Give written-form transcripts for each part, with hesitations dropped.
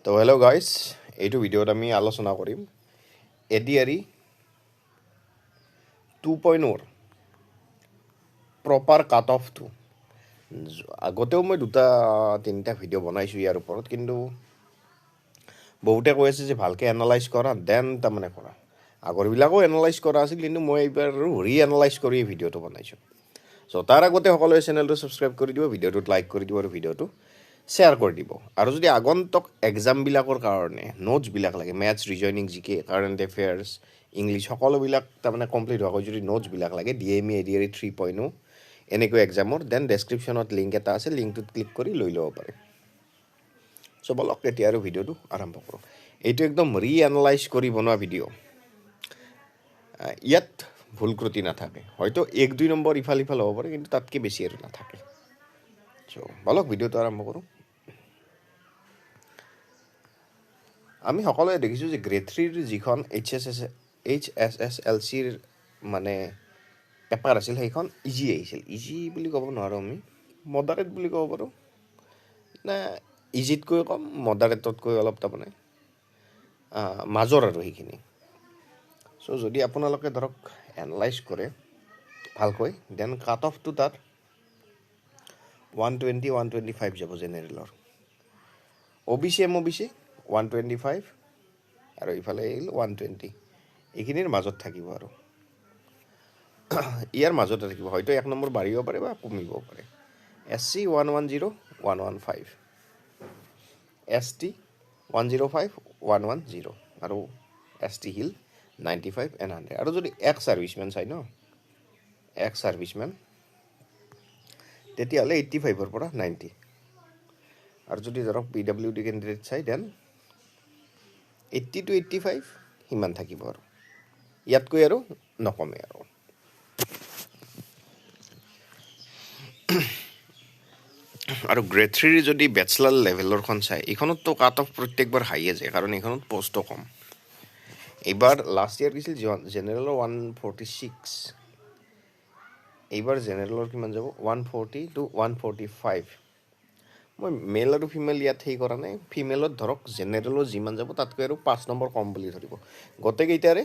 তো hello' guys, এইটো ভিডিঅ'ত আমি আলোচনা কৰিম এডিআৰই 2.0 প্ৰপাৰ কাট অফটো। আগতেও মই দুটা তিনিটা ভিডিঅ' বনাইছোঁ ইয়াৰ ওপৰত, কিন্তু বহুতে কৈ আছে যে ভালকৈ এনালাইজ কৰা দেন তাৰমানে কৰা। আগৰবিলাকো এনালাইজ কৰা আছিল, কিন্তু মই এইবাৰ ৰি-এনালাইজ কৰি এই ভিডিঅ'টো বনাইছোঁ। চ' তাৰ আগতে সকলোৱে চেনেলটো ছাবস্ক্ৰাইব কৰি দিব, ভিডিঅ'টোত লাইক কৰি দিব আৰু ভিডিঅ'টো শ্বেয়াৰ কৰি দিব। আৰু যদি আগন্তুক এক্সামবিলাকৰ কাৰণে নোটছবিলাক লাগে, মেথছ, ৰিজনিং, জিকে, কাৰেণ্ট এফেয়াৰ্ছ, ইংলিছ, সকলোবিলাক তাৰমানে কমপ্লিট হোৱাকৈ যদি নোটছবিলাক লাগে DME এডিআৰই 3.0 এনেকৈ এক্সামৰ, দেন ডেছক্ৰিপশ্যনত লিংক এটা আছে, লিংকটোত ক্লিক কৰি লৈ ল'ব পাৰে। চ' বলক এতিয়া আৰু ভিডিঅ'টো আৰম্ভ কৰোঁ। এইটো একদম ৰি-এনালাইজ কৰি বনোৱা ভিডিঅ'। ইয়াত ভুল ক্ৰুটি নাথাকে, হয়তো 1-2 নম্বৰ ইফাল সিফাল হ'ব পাৰে, কিন্তু তাতকৈ বেছি আৰু নাথাকে। চ' বলক ভিডিঅ'টো আৰম্ভ কৰোঁ। আমি সকলোৱে দেখিছোঁ যে গ্ৰেড 3ৰ যিখন HSSLCৰ মানে পেপাৰ আছিল, সেইখন ইজি আহিছিল। ইজি বুলি ক'ব নোৱাৰোঁ, আমি মডাৰেট বুলি ক'ব পাৰোঁ, নে ইজিতকৈ কম, মডাৰেটতকৈ অলপ তাৰমানে মাজৰ আৰু সেইখিনি। চ' যদি আপোনালোকে ধৰক এনালাইজ কৰে ভালকৈ, দেন কাট অফটো তাত 120-125 যাব জেনেৰেলৰ। OBC MOBC 125 আৰু ইফালে আহিল 120, এইখিনিৰ মাজত থাকিব। আৰু ইয়াৰ মাজতে থাকিব, হয়তো 1 নম্বৰ বাঢ়িব পাৰে বা কমিব পাৰে। SC 110-115, ST 105, 110 আৰু ST হিল 95 and 100। আৰু যদি এক্স ছাৰ্ভিচমেন চাই এক্স ছাৰ্ভিচমেন, তেতিয়াহ'লে 85ৰ পৰা 90। আৰু যদি ধৰক PWD কেণ্ডিডেট চাই, দেন 80 to 85 সিমান থাকিব, আৰু ইয়াতকৈ আৰু নকমে। আৰু গ্ৰেড 3ৰ যদি বেচেলাৰ লেভেলৰখন চাই, এইখনততো কাট অফ প্ৰত্যেকবাৰ হাইয়ে যায়, কাৰণ এইখনত পষ্টো কম। এইবাৰ লাষ্ট ইয়াৰ গৈছিল জেনেৰেলৰ 146, এইবাৰ জেনেৰেলৰ কিমান যাব 140 to 145। মই মেল আৰু ফিমেল ইয়াত সেই কৰা নাই। ফিমেলত ধৰক জেনেৰেলৰ যিমান যাব তাতকৈ আৰু 5 নম্বৰ কম বুলি ধৰিব। গোটেইকেইটাৰে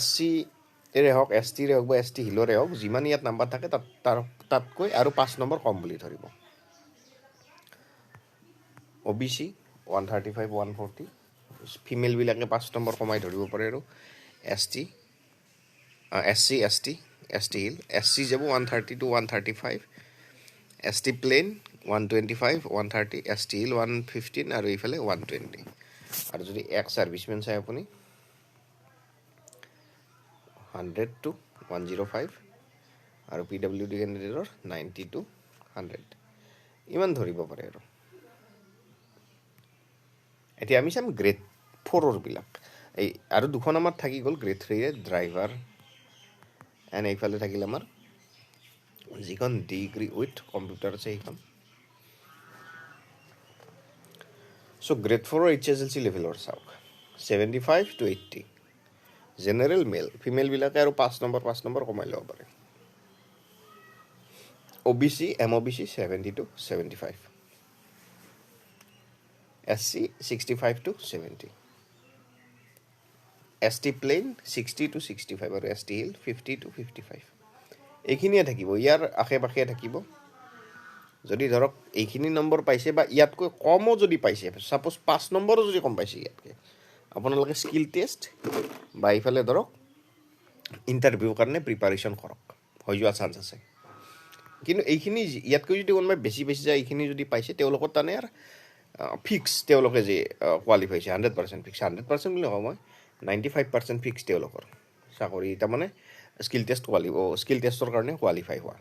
SCৰে হওক, STৰে হওক বা ST হিলৰে হওক, যিমান ইয়াত নাম্বাৰ থাকে তাতকৈ আৰু 5 নম্বৰ কম বুলি ধৰিব। OBC 135, 140, ফিমেলবিলাকে 5 নম্বৰ কমাই ধৰিব পাৰে। আৰু SC, ST হিল, SC যাব 130 to 135, ST plain 125, 130, ST hill 115 আৰু এইফালে 120। আৰু যদি এক্স ছাৰ্ভিচমেন চাই আপুনি 100 to 105, আৰু PWD কেণ্ডিডেটৰ 90 to 100, ইমান ধৰিব পাৰে। আৰু এতিয়া আমি চাম গ্ৰেড 4ৰবিলাক। এই আৰু দুখন আমাৰ থাকি গ'ল গ্ৰেড 3ৰে, ড্ৰাইভাৰ এণ্ড এইফালে থাকিল আমাৰ যিখন ডিগ্ৰী উইথ কম্পিউটাৰ আছে সেইখন। চ' গ্ৰেড 4ৰ HSLC লেভেলৰ চাওক 75 to 80, জেনেৰেল মেল, ফিমেলবিলাকে আৰু 5 নম্বৰ কমাই ল'ব পাৰে। OBC MOBC 70 to 75, SC 65 to 70, ST plain 60 to 65 আৰু ST হিল 50 to 55। এইখিনিয়ে থাকিব, ইয়াৰ আশে পাশে থাকিব। যদি ধৰক এইখিনি নম্বৰ পাইছে বা ইয়াতকৈ কমো যদি পাইছে, ছাপ'জ 5 নম্বৰো যদি কম পাইছে ইয়াতকৈ, আপোনালোকে স্কিল টেষ্ট বা এইফালে ধৰক ইণ্টাৰভিউৰ কাৰণে প্ৰিপাৰেশ্যন কৰক, হৈ যোৱা চান্স আছে। কিন্তু এইখিনি ইয়াতকৈ যদি কোনোবাই বেছি যায়, এইখিনি যদি পাইছে, তেওঁলোকৰ তাৰমানে আৰু ফিক্স, তেওঁলোকে যে কোৱালিফাই হৈছে 100% ফিক্স, 100% বুলি নকওঁ মই, 95% ফিক্স তেওঁলোকৰ চাকৰি, তাৰমানে স্কিল টেষ্টৰ কাৰণে কোৱালিফাই হোৱা।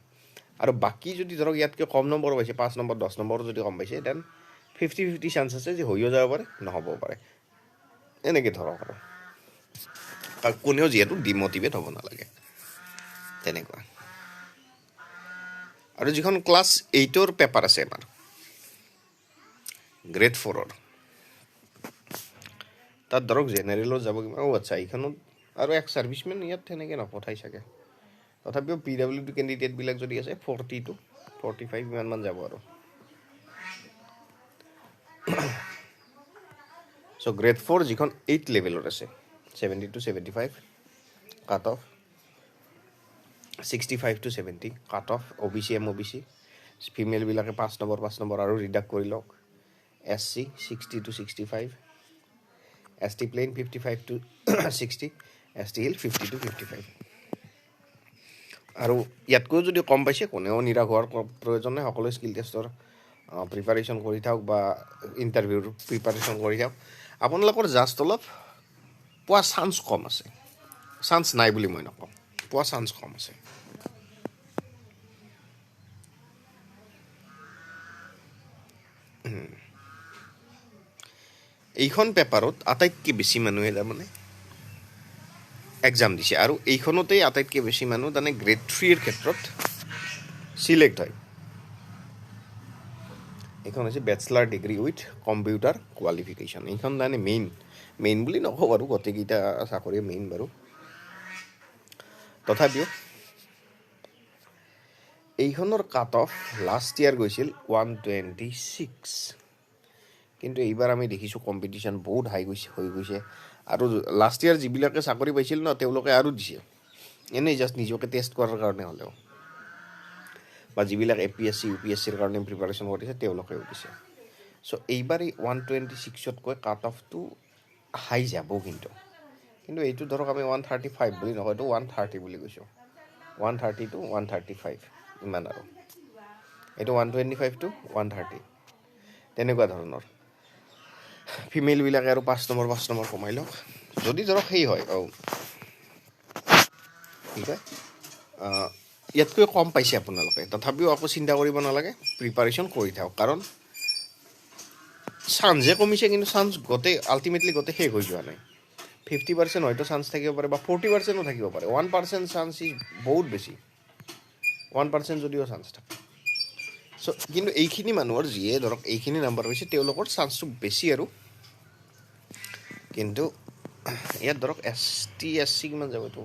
আৰু বাকী যদি ধৰক ইয়াতকৈ কম নম্বৰ পাইছে, 5 নম্বৰ 10 নম্বৰ যদি কম পাইছে, দেন 50-50 চান্স আছে যে হৈও যাব পাৰে, নহ'বও পাৰে। এনেকৈ ধৰক, আৰু কোনেও যিহেতু ডিমটিভেট হ'ব নালাগে, তেনেকুৱা। আৰু যিখন ক্লাছ 8ৰ পেপাৰ আছে আমাৰ গ্ৰেড 4ৰ, তাত ধৰক জেনেৰেলত যাব কিমান, আচ্ছা এইখনত আৰু এক্স ছাৰ্ভিচমেন ইয়াত তেনেকৈ নপঠাই চাগে। তথাপিও PWD কেণ্ডিডেটবিলাক যদি আছে 40 to 45 ইমানমান যাব। আৰু চ' গ্ৰেড 4 যিখন 8 লেভেলৰ আছে 70 to 75 cut off 65 to 70 cut off OBC MOBC ফিমেলবিলাকে 5 নম্বৰ আৰু ৰিডাক্ট কৰি লওক SC 60 to 65 ST plain 55 to 60 ST hill 50 to 55 আৰু ইয়াতকৈ যদি কম পাইছে কোনেও নিৰাশ হোৱাৰ প্ৰয়োজন নাই সকলো স্কিল টেষ্টৰ প্ৰিপাৰেশ্যন কৰি থাকক বা ইণ্টাৰভিউৰ প্ৰিপাৰেশ্যন কৰি থাকক আপোনালোকৰ জাষ্ট অলপ পোৱা চান্স কম আছে চান্স নাই বুলি মই নকওঁ পোৱা চান্স কম আছে এইখন পেপাৰত আটাইতকৈ বেছি মানুহে তাৰমানে এক্সাম দিছে আৰু এইখনতেই আটাইতকৈ বেছি মানুহ তাৰমানে গ্ৰেড 3ৰ ক্ষেত্ৰত চিলেক্ট হয় এইখন হৈছে bachelor degree with computer qualification এইখন তাৰমানে মেইন বুলি নকওঁ বাৰু গোটেইকেইটা চাকৰিয়ে মেইন বাৰু তথাপিও এইখনৰ কাট অফ লাষ্ট ইয়াৰ গৈছিল 126 কিন্তু এইবাৰ আমি দেখিছোঁ কম্পিটিশ্যন বহুত হাই হৈ গৈছে আৰু লাষ্ট ইয়াৰ যিবিলাকে চাকৰি পাইছিল ন তেওঁলোকে আৰু দিছে এনেই জাষ্ট নিজকে টেষ্ট কৰাৰ কাৰণে হ'লেও বা যিবিলাক APSC UPSCৰ কাৰণে প্ৰিপাৰেশ্যন কৰিছে তেওঁলোকেও দিছে চ' এইবাৰ এই 126তকৈ কাট অফটো হাই যাব কিন্তু এইটো ধৰক আমি 135 বুলি নকওঁ এইটো 130 বুলি কৈছোঁ 130 to 135 ইমান আৰু এইটো 125 to 130 তেনেকুৱা ধৰণৰ ফিমেলবিলাকে আৰু 5 নম্বৰ কমাই লওক যদি ধৰক সেই হয় কি কয় ইয়াতকৈ কম পাইছে আপোনালোকে তথাপিও আকৌ চিন্তা কৰিব নালাগে প্ৰিপাৰেশ্যন কৰি থাকক কাৰণ চান্সে কমিছে কিন্তু চান্স আল্টিমেটলি গোটেই শেষ হৈ যোৱা নাই 50% হয়তো চান্স থাকিব পাৰে বা 40%ও থাকিব পাৰে 1% চান্স ইজ বহুত বেছি 1% যদিও চান্স থাকে চ' কিন্তু এইখিনি মানুহৰ যিয়ে ধৰক এইখিনি নাম্বাৰ পাইছে তেওঁলোকৰ চান্সটো বেছি আৰু কিন্তু ইয়াত ধৰক ST SC কিমান যাব এইটো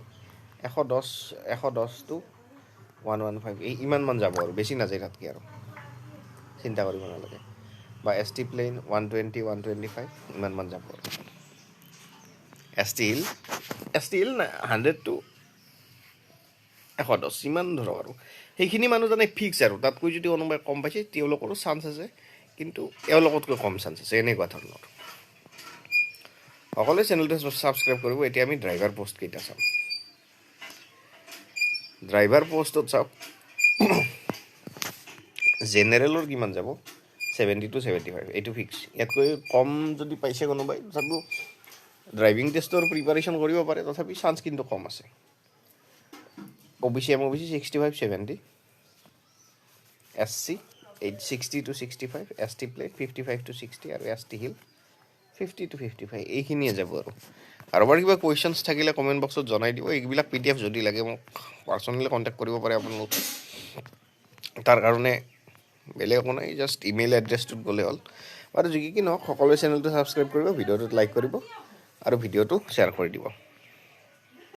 110 to 115 ইমানমান যাব আৰু বেছি নাযায় তাতকৈ আৰু চিন্তা কৰিব নালাগে বা ST প্লেইন 120 125 ইমানমান যাব আৰু ST হিল 100 to 110 ইমান ধৰক আৰু সেইখিনি মানুহ জানে ফিক্স আৰু তাতকৈ যদি কোনোবাই কম পাইছে তেওঁলোকৰো চান্স আছে কিন্তু এওঁলোকতকৈ কম চান্স আছে এনেকুৱা ধৰণৰ সকলোৱে চেনেলটো ছাবস্ক্ৰাইব কৰিব এতিয়া আমি ড্ৰাইভাৰ পোষ্ট কেইটা চাম ড্ৰাইভাৰ পোষ্টত চাওক জেনেৰেলৰ কিমান যাব 70 to 75 এইটো ফিক্স ইয়াতকৈ কম যদি পাইছে কোনোবাই তথাপিও ড্ৰাইভিং টেষ্টৰ প্ৰিপাৰেশ্যন কৰিব পাৰে তথাপি চান্স কিন্তু কম আছে OBC MOBC 65 70 SC 60 to 65 ST plate 55 to 60 আৰু ST হিল 50 to 55 এইখিনিয়ে যাব আৰু কাৰোবাৰ কিবা কুৱেশ্যনছ থাকিলে কমেণ্ট বক্সত জনাই দিব এইবিলাক PDF যদি লাগে মোক পাৰ্চনেলি কণ্টেক্ট কৰিব পাৰে আপোনালোকে তাৰ কাৰণে বেলেগ একো নাই জাষ্ট ইমেইল এড্ৰেছটোত গ'লে হ'ল বাৰু যি কি নহওক সকলোৱে চেনেলটো ছাবস্ক্ৰাইব কৰিব ভিডিঅ'টোত লাইক কৰিব আৰু ভিডিঅ'টো শ্বেয়াৰ কৰি দিব